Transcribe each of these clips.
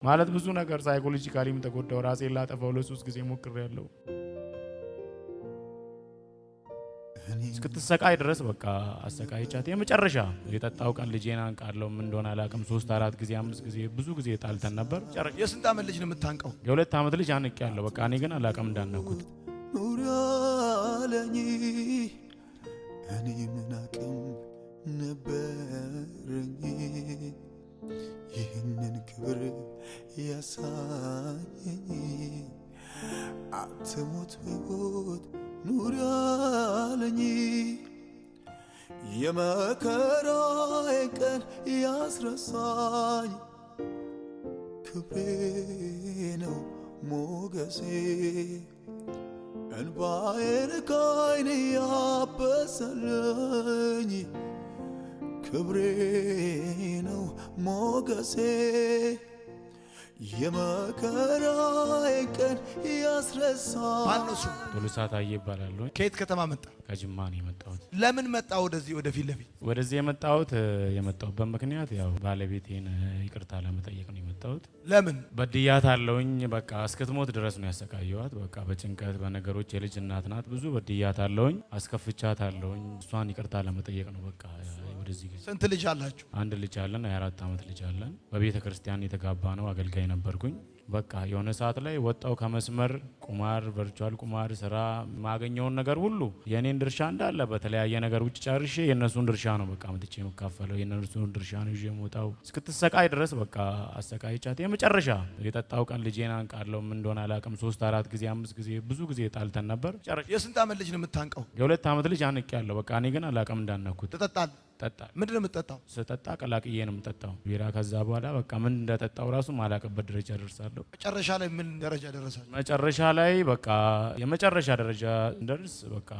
ማለት ብዙ ነገር ሳይኮሎጂካሊም ተጎዳው ራሴን ላጠፋው ለሶስት ጊዜ ሞክሬያለሁ። እስክትሰቃይ ድረስ በቃ አሰቃይቻት የመጨረሻ የጠጣው ቀን ልጄን አንቃለሁ ምን እንደሆነ አላውቅም። 3 4 ጊዜ 5 ጊዜ ብዙ ጊዜ ጣልተን ነበር። የስንት ዓመት ልጅ ነው የምታንቀው? የ2 ዓመት ልጅ አንቄያለሁ። በቃ እኔ ግን አላውቅም እንዳነኩት። ኑር ያለኝ እኔ ምን አቅም ነበረኝ ይህንን ክብር ያሳየኝ አትሞት በሕይወት ኑር ያለኝ የመከራዬን ቀን ያስረሳኝ ክብሬ ነው ሞገሴ እንባዬን ከዓይኔ ያበሰለኝ ክብሬ ነው ሞገሴ የመከራዬን ቀን ያስረሳኝ። ማነው እሱ? ቶሎሳ ታዬ ይባላል። ከየት ከተማ መጣ? ከጅማ ነው የመጣሁት። ለምን መጣ ወደዚህ ወደ ፊት ለፊት? ወደዚህ የመጣሁበት ምክንያት ያው ባለቤቴን ይቅርታ ለመጠየቅ ነው የመጣሁት። ለምን? በድያታለሁኝ። በቃ እስክትሞት ድረስ ነው ያሰቃየኋት። በቃ በጭንቀት በነገሮች የልጅ እናት ናት። ብዙ በድያታለሁኝ፣ አስከፍቻታለሁኝ። እሷን ይቅርታ ለመጠየቅ ነው በቃ ወደዚህ። ስንት ልጅ አላችሁ? አንድ ልጅ አለን፣ 24 ዓመት ልጅ አለን። በቤተ ክርስቲያን የተጋባ ነው። አገልጋይ ነበርኩኝ። በቃ የሆነ ሰዓት ላይ ወጣው ከመስመር ቁማር፣ ቨርቹዋል ቁማር ስራ ማገኘውን ነገር ሁሉ የኔን ድርሻ እንዳለ በተለያየ ነገር ውጭ ጨርሼ የነሱን ድርሻ ነው በቃ መጥቼ የምካፈለው። የነሱን ድርሻ ነው ይዤ የምወጣው። እስክትሰቃይ ድረስ በቃ አሰቃይቻት የመጨረሻ የጠጣው ቀን ልጄን አንቃለሁ ምን እንደሆነ አላውቅም። 3 4 ጊዜ 5 ጊዜ ብዙ ጊዜ ጣልተን ነበር። የስንት ዓመት ልጅ ነው የምታንቀው? የ2 ዓመት ልጅ አንቄያለሁ። በቃ እኔ ግን አላውቅም እንዳነኩት። ትጠጣለህ? ጠጣ። ምንድን ነው የምትጠጣው? ስጠጣ ቀላቅዬ ነው የምጠጣው ቢራ። ከዛ በኋላ በቃ ምን እንደጠጣው ራሱ ማላውቅበት ደረጃ ደርሳለሁ። መጨረሻ ላይ ምን ደረጃ ደረሳል? መጨረሻ ላይ በቃ የመጨረሻ ደረጃ እንደርስ በቃ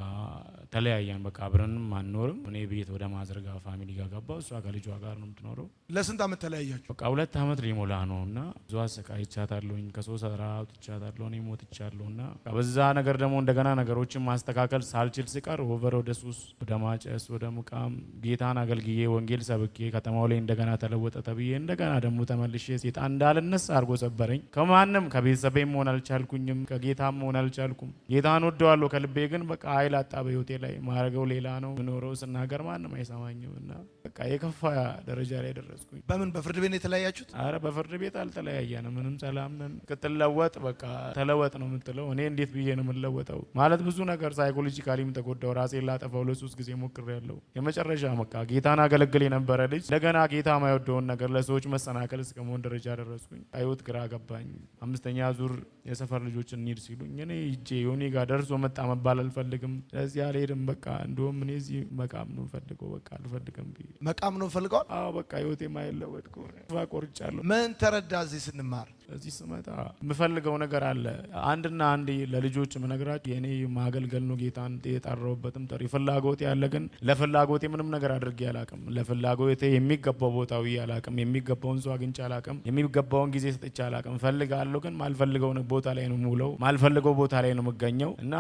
ተለያየን። በቃ አብረንም አንኖርም። እኔ ቤት ወደ ማዘርጋ ፋሚሊ ጋር ገባሁ። እሷ ከልጇ ጋር ነው የምትኖረው። ለስንት ዓመት ተለያያችሁ? በቃ 2 ዓመት ሊሞላ ነው እና ብዙ አሰቃይቻታለሁኝ። ከሶስት ስራ አውጥቻታለሁ። እኔ ሞትቻለሁና በዛ ነገር ደግሞ እንደገና ነገሮችን ማስተካከል ሳልችል ሲቀር ኦቨር ወደ ሱስ፣ ወደ ማጨስ፣ ወደ ሙቃም ጌታን አገልግዬ ወንጌል ሰብኬ ከተማው ላይ እንደገና ተለወጠ ተብዬ እንደገና ደግሞ ተመልሼ ሴጣን እንዳልነሳ አድርጎ ሰበረኝ። ከማንም ከቤተሰቤም መሆን አልቻልኩኝም፣ ከጌታም መሆን አልቻልኩም። ጌታን ወደዋለሁ ከልቤ ግን በቃ ኃይል አጣ በህይወቴ ላይ። ማረገው ሌላ ነው፣ ምኖረው ስናገር ማንም አይሰማኝም እና በቃ የከፋ ደረጃ ላይ ደረስኩኝ። በምን በፍርድ ቤት ነው የተለያያችሁት? አረ በፍርድ ቤት አልተለያየንም፣ ምንም ሰላም ነን። ክትለወጥ በቃ ተለወጥ ነው የምትለው። እኔ እንዴት ብዬ ነው የምለወጠው? ማለት ብዙ ነገር ሳይኮሎጂካሊም ተጎዳው ራሴን ላጠፋው ለ3 ጊዜ ሞክሬያለሁ። የመጨረሻ በቃ ጌታን አገለግል የነበረ ልጅ እንደገና ጌታ ማይወደውን ነገር ለሰዎች መሰናከል እስከመሆን ደረጃ ደረስኩኝ። ህይወት ግራ ገባኝ። 5ኛ ዙር የሰፈር ልጆች እንሂድ ሲሉኝ እኔ ሂጄ ዮኒ ጋር ደርሶ መጣ መባል አልፈልግም። ስለዚህ አልሄድም። በቃ እንደውም እኔ እዚህ መቃም ነው ፈልገው በቃ አልፈልግም ብዬ መቃም ነው ፈልገው። አዎ በቃ ህይወቴ ማይለወጥ ከሆነ ቆርጫለሁ። ምን ተረዳ? እዚህ ስንማር እዚህ ስመጣ የምፈልገው ነገር አለ። አንድና አንድ ለልጆች ምነግራቸው የኔ ማገልገል ነው ጌታን የጠራሁበትም ጥሪ ፍላጎቴ ያለ ግን ለፍላጎቴ ምንም ነገር አድርጌ አላቅም። ለፍላጎቴ የሚገባው ቦታው አላቅም። የሚገባውን ሰው አግኝቼ አላቅም። የሚገባውን ጊዜ ሰጥቼ አላቅም። ፈልጋለሁ ግን ማልፈልገው ቦታ ላይ ነው ሙለው፣ ማልፈልገው ቦታ ላይ ነው የምገኘው እና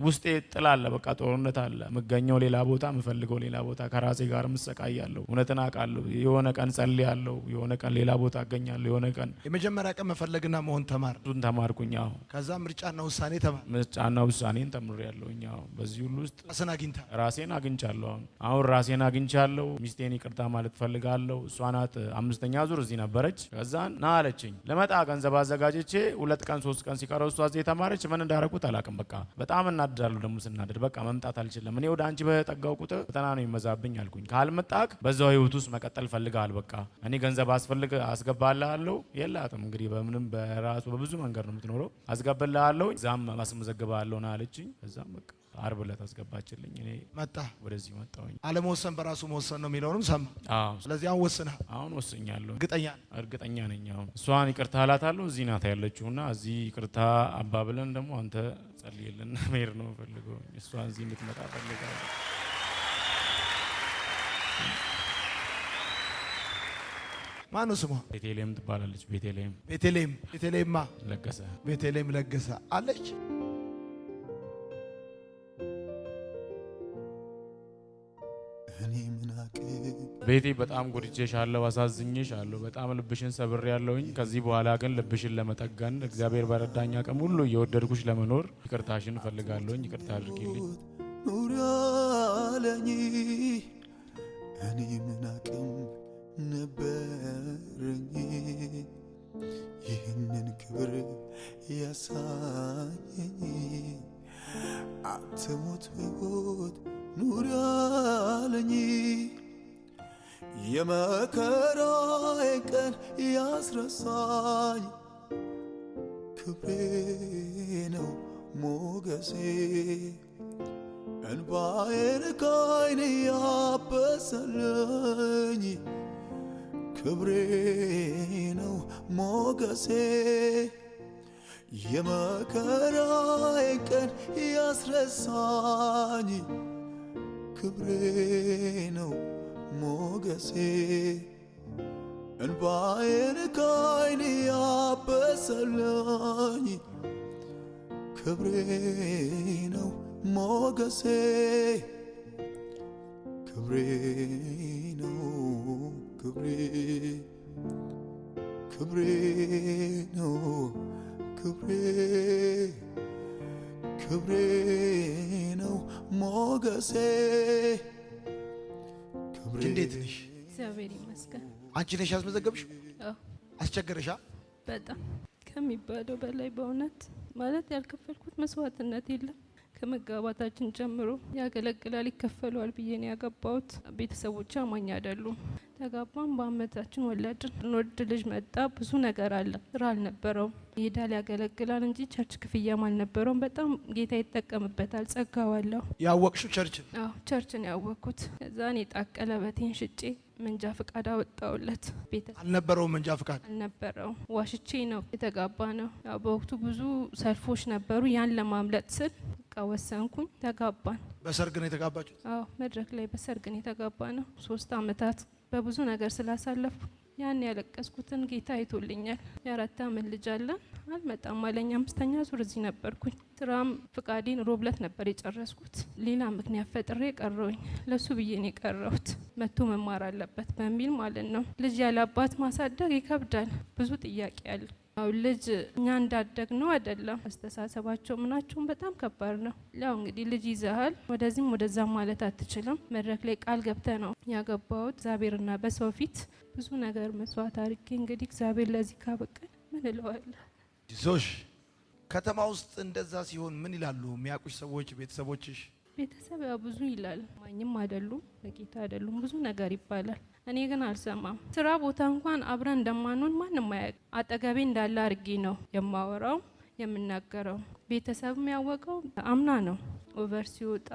ውስጤ ጥላ አለ። በቃ ጦርነት አለ። የምገኘው ሌላ ቦታ፣ የምፈልገው ሌላ ቦታ። ከራሴ ጋር ምሰቃያለሁ። እውነትን አውቃለሁ። የሆነ ቀን ጸልያለሁ፣ የሆነ ቀን ሌላ ቦታ አገኛለሁ። የሆነ ቀን የመጀመሪያ ቀን መፈለግና መሆን ተማር። እሱን ተማርኩኝ። አዎ ከዛ ምርጫና ውሳኔ ተማር። ምርጫና ውሳኔን ተምሬያለሁኝ። አዎ በዚህ ሁሉ ውስጥ ራስን አግኝቻለሁ። አሁን ራሴን አግኝቻለሁ። ሚስቴን ይቅርታ ማለት ፈልጋለሁ። እሷ ናት 5ኛ ዙር እዚህ ነበረች። ከዛ ና አለችኝ። ለመጣ ገንዘብ አዘጋጅቼ 2 ቀን 3 ቀን ሲቀረው እሷ እዚህ ተማረች። ምን እንዳረኩት አላውቅም። በቃ በጣም እናድዳለሁ። ደግሞ ስናደድ በቃ መምጣት አልችልም። እኔ ወደ አንቺ በጠጋው ቁጥር ፈተና ነው ይመዛብኝ አልኩኝ። ካልመጣክ በዛው ህይወት ውስጥ መቀጠል ፈልጋል። በቃ እኔ ገንዘብ አስገባልሃለሁ። የላትም እንግዲህ በምንም በራሱ በብዙ መንገድ ነው የምትኖረው። አስገባልሃለሁ፣ እዛም ማስመዘግባለሁ ና አለችኝ። ከዛም በቃ ዓርብ ዕለት አስገባችልኝ። እኔ መጣ ወደዚህ መጣሁኝ። አለመወሰን በራሱ መወሰን ነው የሚለውንም ሰማ። አዎ ስለዚህ አሁን ወስነህ? አሁን ወስኛለሁ። እርግጠኛ ነኝ። አሁን እሷን ይቅርታ እላታለሁ። እዚህ ናት ያለችውና እዚህ ይቅርታ አባብለን ደግሞ አንተ ጸልይልን መሄድ ነው ፈልገው። እሷን እዚህ እንድትመጣ ፈልጋለሁ። ማነው ስሟ? ቤተልሔም ትባላለች። ቤተልሔም ለገሰ። ቤተልሔም ለገሰ አለች። ቤቴ በጣም ጎድቼሻለሁ፣ አሳዝኜሻለሁ፣ በጣም ልብሽን ሰብሬያለሁኝ። ከዚህ በኋላ ግን ልብሽን ለመጠገን እግዚአብሔር በረዳኝ አቅም ሁሉ እየወደድኩሽ ለመኖር ይቅርታሽን እፈልጋለሁኝ። ይቅርታ አድርጊልኝ። ኑሪ አለኝ እኔ ምን አቅም ነበረኝ ይህንን ክብር ያሳየኝ? አትሙት በሕይወት ኑሪ አለኝ የመከራዬ ቀን ያስረሳኝ ክብሬ ነው ሞገሴ እንባዬን ከዓይኔ ያበሰለኝ ክብሬ ነው ሞገሴ የመከራዬ ቀን ያስረሳኝ ክብሬ ነው ሞገሴ እንባዬን ከዓይኔ ያበሰለኝ ክብሬ ነው ሞገሴ ክብሬ ነው ክብሬ ክብሬ ነው ክብሬ ክብሬ ነው ሞገሴ ክብሬ። እንዴት ነሽ? እግዚአብሔር ይመስገን። አንቺ ነሽ ያስመዘገብሽ? አዎ አስቸገረሻ? በጣም ከሚባለው በላይ በእውነት ማለት ያልከፈልኩት መስዋዕትነት የለም። ከመጋባታችን ጀምሮ ያገለግላል ይከፈለዋል ብዬ ነው ያገባሁት። ቤተሰቦች አማኝ አይደሉም። ተጋባን፣ በአመታችን ወለድን። እንወድ ልጅ መጣ። ብዙ ነገር አለ። ስራ አልነበረውም። ይሄዳል ያገለግላል እንጂ ቸርች ክፍያም አልነበረውም። በጣም ጌታ ይጠቀምበታል። ጸጋው አለው። ያወቅሽው ቸርችን? አዎ ቸርችን ያወቅኩት። ከዛ እኔ ጣት ቀለበቴን ሽጬ መንጃ ፍቃድ አወጣውለት። አልነበረውም መንጃ ፍቃድ አልነበረው። ዋሽቼ ነው የተጋባ ነው። ያው በወቅቱ ብዙ ሰልፎች ነበሩ። ያን ለማምለጥ ስል በቃ ወሰንኩኝ። ተጋባን። በሰርግ ነው የተጋባችሁ? አዎ መድረክ ላይ በሰርግ ነው የተጋባ ነው። 3 አመታት በብዙ ነገር ስላሳለፍኩ ያን ያለቀስኩትን ጌታ አይቶልኛል። የ4 አመት ልጅ አለን። አልመጣም አለኝ። 5ኛ ዙር እዚህ ነበርኩኝ። ስራም ፍቃዴን ሮብለት ነበር የጨረስኩት። ሌላ ምክንያት ፈጥሬ ቀረውኝ። ለሱ ብዬ ነው የቀረሁት። መቶ መማር አለበት በሚል ማለት ነው። ልጅ ያለ አባት ማሳደግ ይከብዳል። ብዙ ጥያቄ አለ። ያው ልጅ እኛ እንዳደግ ነው አይደለም። አስተሳሰባቸው ምናቸውም በጣም ከባድ ነው። ያው እንግዲህ ልጅ ይዘሃል ወደዚህም ወደዛም ማለት አትችልም። መድረክ ላይ ቃል ገብተ ነው ያገባሁት። እግዚአብሔርና በሰው ፊት ብዙ ነገር መስዋዕት አድርጌ እንግዲህ እግዚአብሔር ለዚህ ካበቃኝ ምን እለዋለሁ? ዞሽ ከተማ ውስጥ እንደዛ ሲሆን ምን ይላሉ የሚያውቁሽ ሰዎች፣ ቤተሰቦችሽ? ቤተሰብ ያው ብዙ ይላል። ማኝም አይደሉም፣ በጌታ አይደሉም፣ ብዙ ነገር ይባላል። እኔ ግን አልሰማም። ስራ ቦታ እንኳን አብረን እንደማንሆን ማንም አያውቅ። አጠገቤ እንዳለ አድርጌ ነው የማወራው የምናገረው። ቤተሰብም ያወቀው አምና ነው። ኦቨር ሲወጣ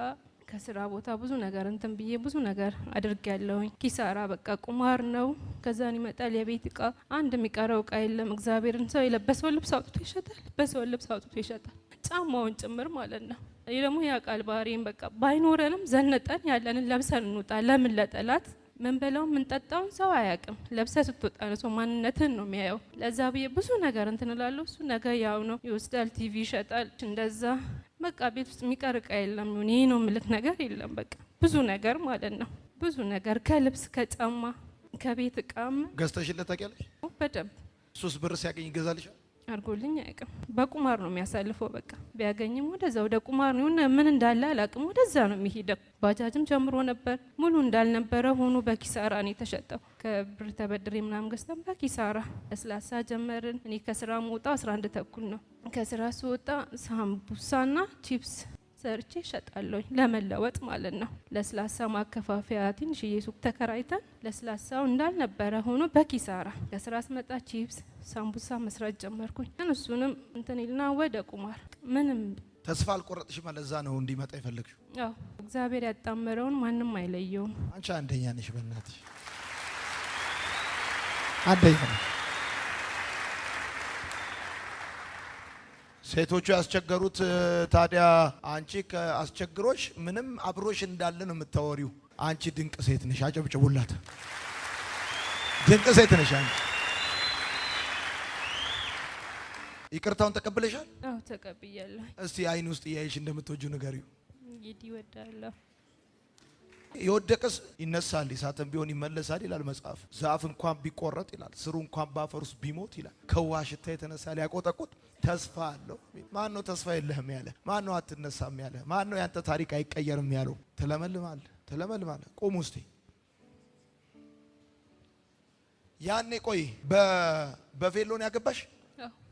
ከስራ ቦታ ብዙ ነገር እንትን ብዬ ብዙ ነገር አድርጌያለሁኝ። ኪሳራ በቃ ቁማር ነው። ከዛን ይመጣል የቤት እቃ፣ አንድ የሚቀረው እቃ የለም። እግዚአብሔርን ሰው የለበሰው ልብስ አውጥቶ ይሸጣል፣ በሰው ልብስ አውጥቶ ይሸጣል፣ ጫማውን ጭምር ማለት ነው። ይህ ደግሞ ያውቃል ባህሪን። በቃ ባይኖረንም ዘነጠን ያለንን ለብሰን እንውጣ። ለምን ለጠላት ምን በላው ምን ጠጣውን ሰው አያውቅም። ለብሰ ስትወጣ ነው ሰው ማንነትን ነው የሚያየው። ለዛ ብዬ ብዙ ነገር እንትን እላለሁ። እሱ ነገ ያው ነው ይወስዳል፣ ቲቪ ይሸጣል፣ እንደዛ በቃ ቤት ውስጥ የሚቀር እቃ የለም። ይሄ ነው ምልክ ነገር የለም። በቃ ብዙ ነገር ማለት ነው። ብዙ ነገር ከልብስ ከጫማ ከቤት እቃም ገዝተሽለት ታውቂያለሽ? በደንብ ሱስ ብር ሲያገኝ ይገዛልሻል? አድርጎልኝ አያውቅም። በቁማር ነው የሚያሳልፈው። በቃ ቢያገኝም ወደዛ ወደ ቁማር ነው። ምን እንዳለ አላውቅም። ወደዛ ነው የሚሄደው። ባጃጅም ጀምሮ ነበር። ሙሉ እንዳልነበረ ሆኖ በኪሳራ ነው የተሸጠው። ከብር ተበድሬ ምናምን ገዝተን በኪሳራ ለስላሳ ጀመርን። እኔ ከስራ መውጣው 11 ተኩል ነው። ከስራ ስወጣ ሳምቡሳና ቺፕስ ሰርቼ እሸጣለሁ ለመለወጥ ማለት ነው። ለስላሳ ማከፋፈያ ትንሽዬ ሱቅ ተከራይተን ለስላሳው እንዳልነበረ ሆኖ በኪሳራ ከስራ ስመጣ ቺፕስ ሳምቡሳ መስራት ጀመርኩኝ። እሱንም እንትን ይልና ወደ ቁማር ምንም ተስፋ አልቆረጥሽም? ለዛ ነው እንዲመጣ የፈለግሽው? አዎ እግዚአብሔር ያጣመረውን ማንም አይለየውም። አንቺ አንደኛ ነሽ። በእናትሽ አንደኛ ነሽ። ሴቶቹ ያስቸገሩት ታዲያ አንቺ ከአስቸግሮሽ ምንም አብሮሽ እንዳለ ነው የምታወሪው። አንቺ ድንቅ ሴት ነሽ። አጨብጭቡላት። ድንቅ ሴት ነሽ አንቺ። ይቅርታውን ተቀብለሻል? አዎ ተቀብያለሁ። እስቲ አይን ውስጥ እያይሽ እንደምትወጂው ንገሪው። እንግዲህ እወዳለሁ። የወደቀስ ይነሳል እሳትም ቢሆን ይመለሳል ይላል መጽሐፍ። ዛፍ እንኳን ቢቆረጥ ይላል ስሩ እንኳን ባፈር ውስጥ ቢሞት ይላል ከውሃ ሽታ የተነሳ ሊያቆጠቁጥ ተስፋ አለው። ማን ነው ተስፋ የለህም ያለ? ማን ነው አትነሳም ያለ? ማን ነው ያንተ ታሪክ አይቀየርም ያለው? ትለመልማለህ። ቁም ውስጥ ያኔ ቆይ በቬሎን ያገባሽ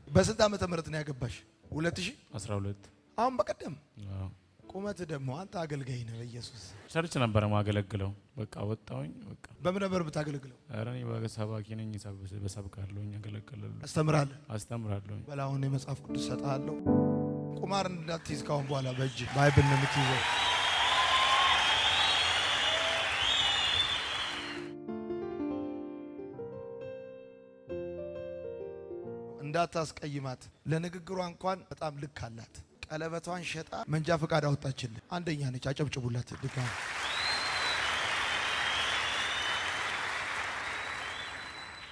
በስንት ዓመተ ምህረት ነው ያገባሽ? 2012 አሁን በቀደም ቁመት ደግሞ አንተ አገልጋይ ነህ። በኢየሱስ ቸርች ነበር ማገለግለው። በቃ ወጣሁኝ። በቃ በምን ነበር ብታገለግለው? ኧረ እኔ ሰባኪ ነኝ። በሰብካለሁኝ፣ አገለግላለሁ፣ አስተምራለሁ። በላሁን የመጽሐፍ ቅዱስ ሰጣለሁ። ቁማር እንዳትይዝ ካሁን በኋላ በእጅ ባይብል ነው የምትይዘው። እንዳታስቀይማት። ለንግግሯ እንኳን በጣም ልክ አላት። ቀለበቷን ሸጣ መንጃ ፈቃድ አወጣችልህ። አንደኛ ነች። አጨብጭቡላት። ድጋሚ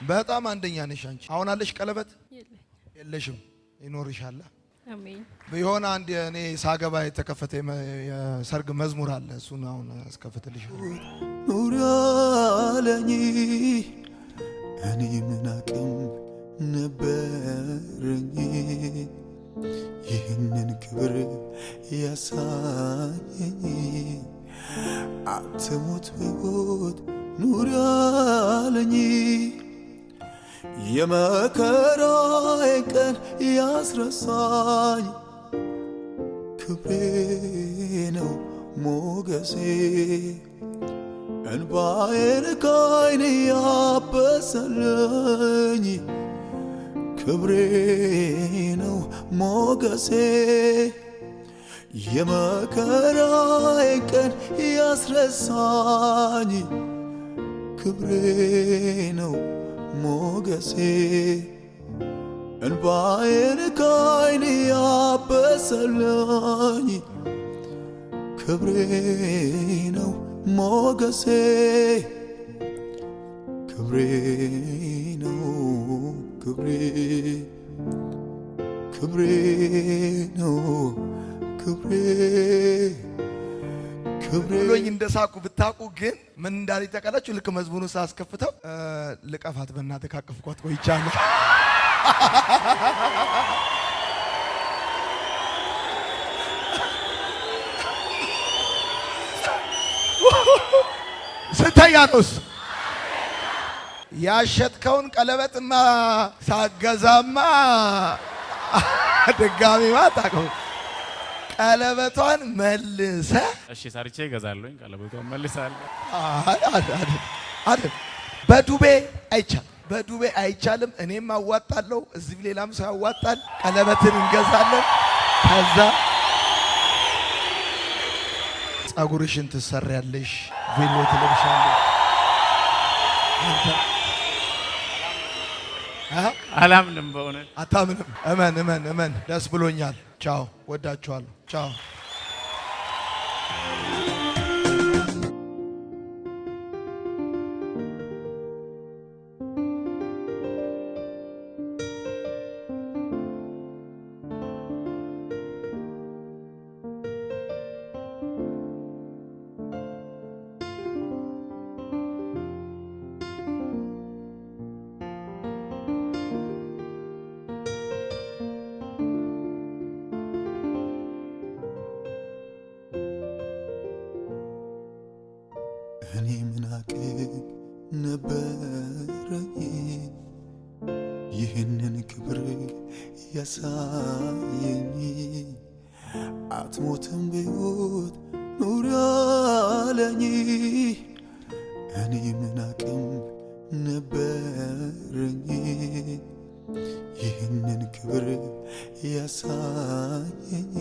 በጣም አንደኛ ነሽ አንቺ። አሁን አለሽ ቀለበት? የለሽም፣ ይኖርሻል። አሜን። የሆነ አንድ እኔ ሳገባ የተከፈተ የሰርግ መዝሙር አለ። እሱን አሁን አስከፍትልሻለሁ። ኑሪ አለኝ እኔ ምን አቅም ነበረኝ ይህንን ክብር ያሳየኝ? አትሙት በሕይወት ኑሪ አለኝ የመከራዬን ቀን ያስረሳኝ ክብሬ ነው ሞገሴ እንባዬን ከዓይኔ ያበሰለኝ ክብሬ ነው ሞገሴ የመከራዬን ቀን ያስረሳኝ ክብሬ ነው ሞገሴ እንባዬን ከዓይኔ ያበሰለኝ ክብሬ ነው ሞገሴ ክብሬ ነው ክብሬ ክብሬ ነው ክብሬ ብሎኝ እንደሳቁ ብታቁ ግን ምን እንዳለ ተቀላችሁ። ልክ መዝሙሩን ሳስከፍተው ልቀፋት በእናትህ ካቀፍኳት ቆይቻለሁ። ስተያኖስ ያሸጥከውን ቀለበትማ ሳገዛማ ድጋሚማ ታቀው ቀለበቷን መልሰ እሺ ሰርቼ እገዛለሁኝ። ቀለበቷን መልሳለሁ። አይደል በዱቤ አይቻልም። እኔም አዋጣለሁ፣ እዚህ ሌላም ሰው ያዋጣል። ቀለበትን እንገዛለን። ከዛ ጸጉርሽን ትሰሪያለሽ፣ ቬሎ ትለብሻለሽ። አንተ አላምንም፣ በእውነት አታምንም? እመን። ደስ ብሎኛል። ቻው፣ ወዳችኋለሁ። ቻው። እኔ ምን አቅም ነበረኝ ይህንን ክብር ያሳየኝ? አትሞትም በሕይወት ኑሪ አለኝ። እኔ ምን አቅም ነበረኝ ይህንን ክብር ያሳየኝ?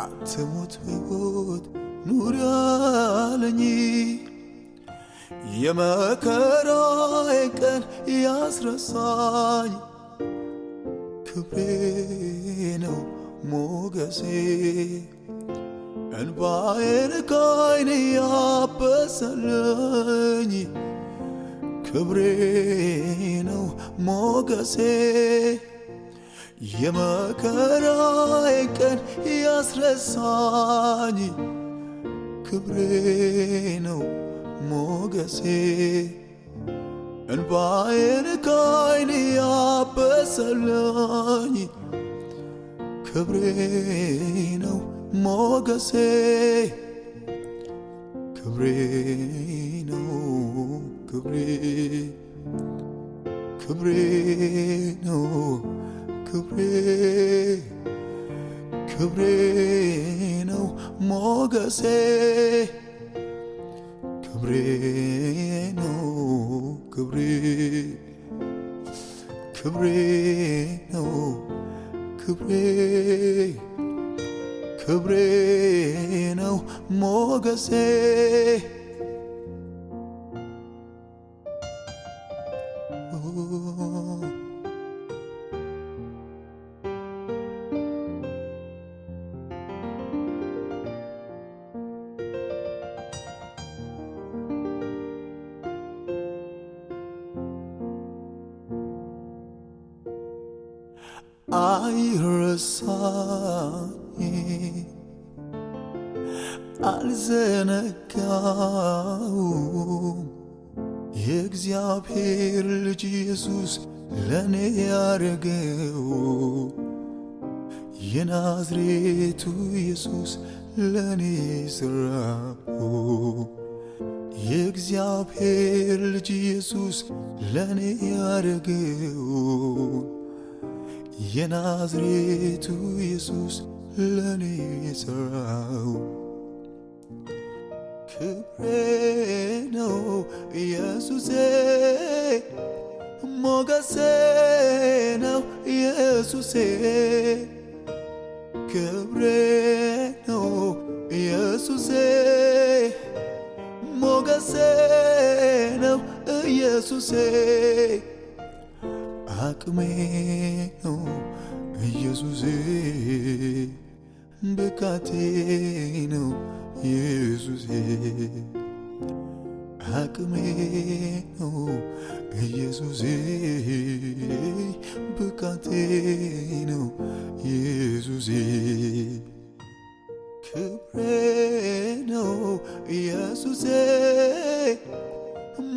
አትሞት በሕይወት ኑሪ አለኝ የመከራዬን ቀን ያስረሳኝ ክብሬ ነው ሞገሴ እንባዬን ከዓይኔ ያበሰለኝ ክብሬ ነው ሞገሴ የመከራዬን ቀን ያስረሳኝ ክብሬ ነው ሞገሴ እንባዬን ከዓይኔ ያበሰለኝ ክብሬ ነው ሞገሴ ክብሬ ነው ክብሬ ክብሬ ነው ክብሬ ክብሬ ነው ሞገሴ ክብሬ ነው ክብሬ ክብሬ ነው ክብሬ ክብሬ ነው ሞገሴ አይረሳኝ አልዘነጋውም የእግዚአብሔር ልጅ ኢየሱስ ለኔ ያረገው የናዝሬቱ ኢየሱስ ለኔ ስራው የእግዚአብሔር ልጅ ኢየሱስ ለኔ ያረገው የናዝሬቱ ኢየሱስ ለኔ ሰራው ክብሬ ነው ኢየሱሴ ሞገሴ ነው ኢየሱሴ ክብሬ ነው ኢየሱሴ ሞገሴ ነው ኢየሱሴ አቅሜ ነው ኢየሱሴ ብቃቴ ነው ኢየሱሴ አቅሜ ነው ኢየሱሴ ብቃቴ ነው ኢየሱሴ ክብሬ ነው ኢየሱሴ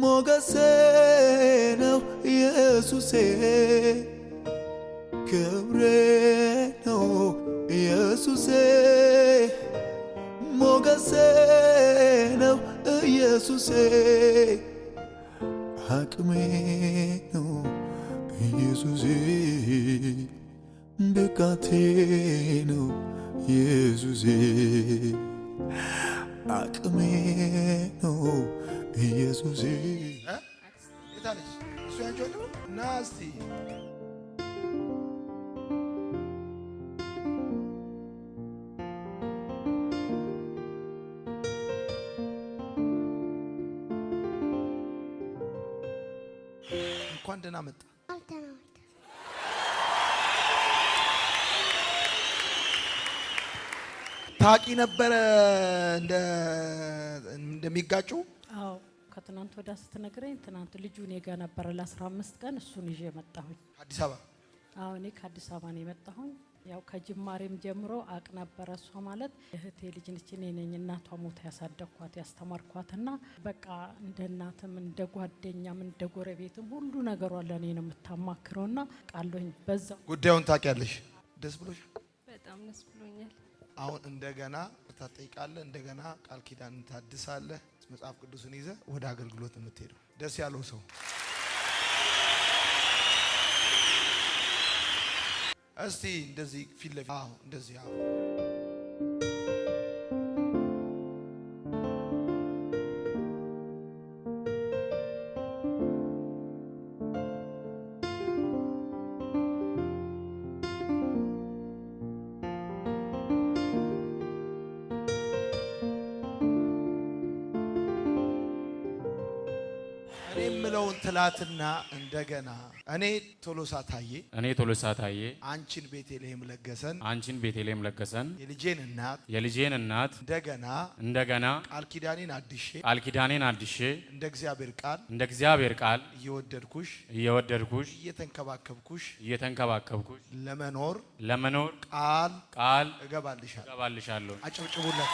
ሞገሴ ነው ኢየሱሴ ክብሬ ነው ኢየሱሴ ሞገሴ ነው ኢየሱሴ አቅሜ ነው ኢየሱሴ ብቃቴ ነው ኢየሱሴ አቅሜ ነው ኢየሱሴ የታለች እሱ ያንቺ ወንድም ና እስቲ እንኳን ደህና መጣ። ታቂ ነበረ እንደሚጋጩ? አዎ ከትናንት ወዲያ ስትነግረኝ ትናንት ልጁ እኔ ጋር ነበረ ለ15 ቀን እሱን ይዤ መጣሁኝ። አዲስ አበባ? አዎ እኔ ከአዲስ አበባ ነው የመጣሁኝ። ያው ከጅማሬም ጀምሮ አቅ ነበረ። እሷ ማለት እህቴ ልጅ ነች። እኔ ነኝ እናቷ ሞታ ያሳደግኳት ያስተማርኳትና በቃ እንደ እናትም እንደ ጓደኛም እንደ ጎረቤትም ሁሉ ነገሯ ለኔ ነው የምታማክረውና ቃሎኝ በዛ ጉዳዩን ታውቂያለሽ። ደስ ብሎሽ? በጣም ደስ ብሎኛል። አሁን እንደገና ታጠይቃለህ፣ እንደገና ቃል ኪዳን ታድሳለህ። መጽሐፍ ቅዱስን ይዘህ ወደ አገልግሎት የምትሄደው ደስ ያለው ሰው እስቲ እንደዚህ ፊት ለፊት እንደዚህ የምለውን ትላትና እንደገና እኔ ቶሎሳ ታዬ አንቺን ቤተልሔም ለገሰን የልጄን እናት እንደገና ቃል ኪዳኔን አድሼ እንደ እግዚአብሔር ቃል እየወደድኩሽ እየተንከባከብኩሽ ለመኖር ቃል እገባልሻለሁ። አጨብጭቡለት።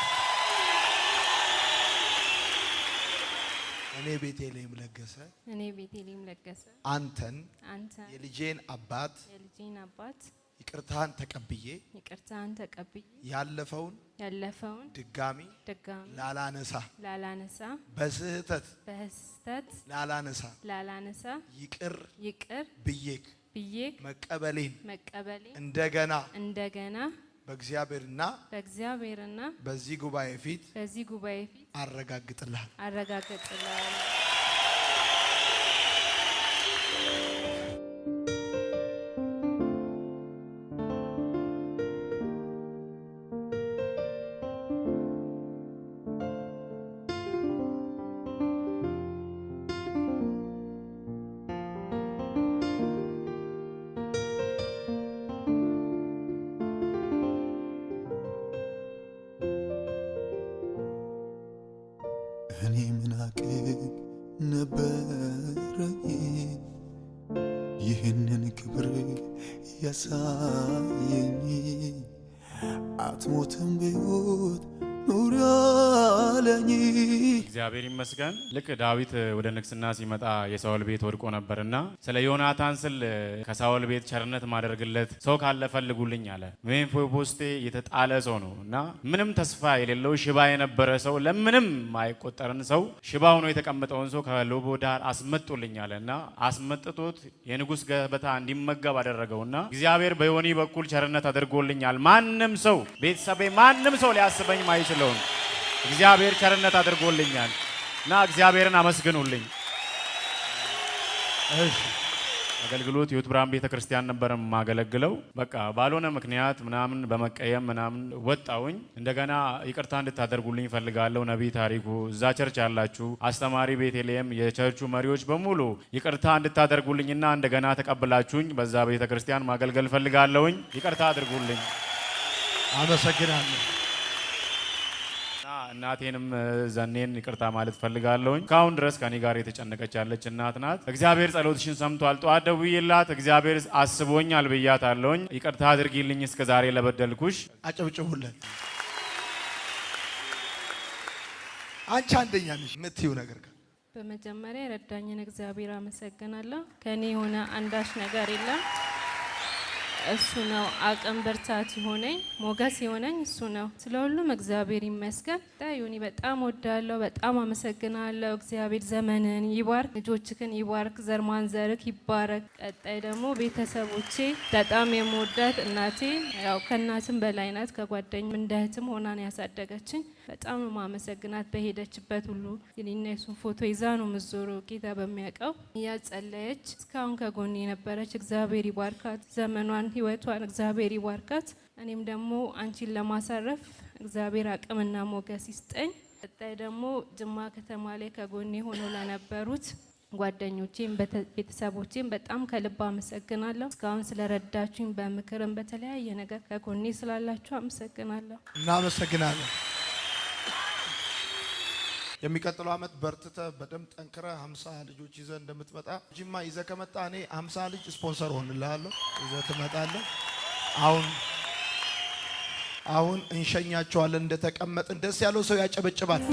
እኔ ቤቴልሔም ለገሰ አንተን የልጄን አባት ይቅርታን ተቀብዬ ያለፈውን ድጋሚ ላላነሳ በስህተት ላላነሳ ይቅር ብዬክ መቀበሌን እንደገና በእግዚአብሔርና በዚህ ጉባኤ ፊት አረጋግጥልሃል። እኔ ምን አቅም ነበረኝ ይህንን ክብር ያሳየኝ? አትሞትም በሕይወት ኑር ያለኝ እግዚአብሔር ይመስገን። ልክ ዳዊት ወደ ንግስና ሲመጣ የሳኦል ቤት ወድቆ ነበርና ስለ ዮናታን ስል ከሳኦል ቤት ቸርነት ማደርግለት ሰው ካለ ፈልጉልኝ አለ። ሜምፊቦስቴ የተጣለ ሰው ነው እና ምንም ተስፋ የሌለው ሽባ የነበረ ሰው፣ ለምንም ማይቆጠርን ሰው፣ ሽባ ሆኖ የተቀመጠውን ሰው ከሎቦ ዳር አስመጡልኝ አለ እና አስመጥቶት የንጉስ ገበታ እንዲመገብ አደረገውና እግዚአብሔር በዮኒ በኩል ቸርነት አድርጎልኛል። ማንም ሰው ቤተሰቤ፣ ማንም ሰው ሊያስበኝ ማይችለውን እግዚአብሔር ቸርነት አድርጎልኛል እና እግዚአብሔርን አመስግኑልኝ። እሺ፣ አገልግሎት ሕይወት ብርሃን ቤተክርስቲያን ነበር ማገለግለው። በቃ ባልሆነ ምክንያት ምናምን በመቀየም ምናምን ወጣውኝ። እንደገና ይቅርታ እንድታደርጉልኝ ፈልጋለሁ። ነቢይ ታሪኩ፣ እዛ ቸርች ያላችሁ አስተማሪ ቤተልሔም፣ የቸርቹ መሪዎች በሙሉ ይቅርታ እንድታደርጉልኝና እንደገና ተቀብላችሁኝ በዛ ቤተክርስቲያን ማገልገል ፈልጋለሁኝ። ይቅርታ አድርጉልኝ። አመሰግናለሁ። እናቴንም ዘኔን ይቅርታ ማለት ፈልጋለሁኝ። ካሁን ድረስ ከኔ ጋር የተጨነቀች ያለች እናት ናት። እግዚአብሔር ጸሎትሽን ሰምቷል። ጠዋት ደውዬላት እግዚአብሔር አስቦኛል ብያታለሁኝ። ይቅርታ አድርጊልኝ እስከዛሬ ለበደልኩሽ። አጨብጭቡልን። አንቺ አንደኛ ነሽ የምትይው ነገር ጋር በመጀመሪያ ረዳኝን እግዚአብሔር አመሰግናለሁ። ከኔ የሆነ አንዳች ነገር የለም። እሱ ነው አቅም ብርታት የሆነኝ ሞገስ የሆነኝ እሱ ነው። ስለሁሉም እግዚአብሔር ይመስገን። ዮኒ በጣም ወዳለሁ፣ በጣም አመሰግናለሁ። እግዚአብሔር ዘመንን ይባርክ፣ ልጆችክን ይባርክ፣ ዘር ማንዘርክ ይባረክ። ቀጣይ ደግሞ ቤተሰቦቼ፣ በጣም የምወዳት እናቴ፣ ያው ከእናትም በላይ ናት፣ ከጓደኛም እንደ እህትም ሆናን ያሳደገችኝ። በጣም ነው ማመሰግናት። በሄደችበት ሁሉ የኔና የሱን ፎቶ ይዛ ነው ምዞረው። ጌታ በሚያውቀው እያጸለየች እስካሁን ከጎኔ የነበረች እግዚአብሔር ይባርካት፣ ዘመኗን ህይወቷን እግዚአብሔር ይባርካት። እኔም ደግሞ አንቺን ለማሳረፍ እግዚአብሔር አቅምና ሞገስ ይስጠኝ። ቀጣይ ደግሞ ጅማ ከተማ ላይ ከጎኔ ሆኖ ለነበሩት ጓደኞቼም ቤተሰቦቼም በጣም ከልብ አመሰግናለሁ። እስካሁን ስለረዳችሁኝ በምክርም በተለያየ ነገር ከጎኔ ስላላችሁ አመሰግናለሁ። እናመሰግናለን። የሚቀጥለው አመት በርትተ በደንብ ጠንክረ 50 ልጆች ይዘ እንደምትመጣ ጅማ ይዘ ከመጣ እኔ 50 ልጅ ስፖንሰር ሆንልሃለሁ። ይዘ ትመጣለህ። አሁን እንሸኛቸዋለን። እንደተቀመጥን ደስ ያለው ሰው ያጨበጭባል።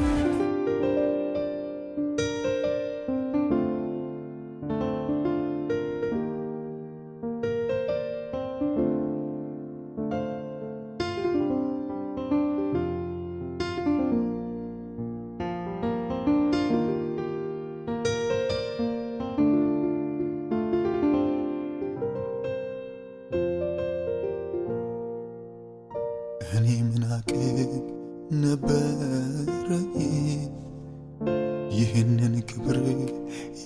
እኔ ምን አቅም ነበረኝ ይህንን ክብር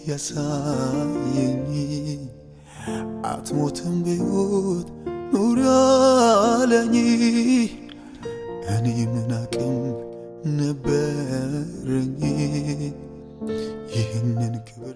ያሳየኝ? አትሞትም በሕይወት ኑር ያለኝ እኔ ምን አቅም ነበረኝ ይህንን ክብር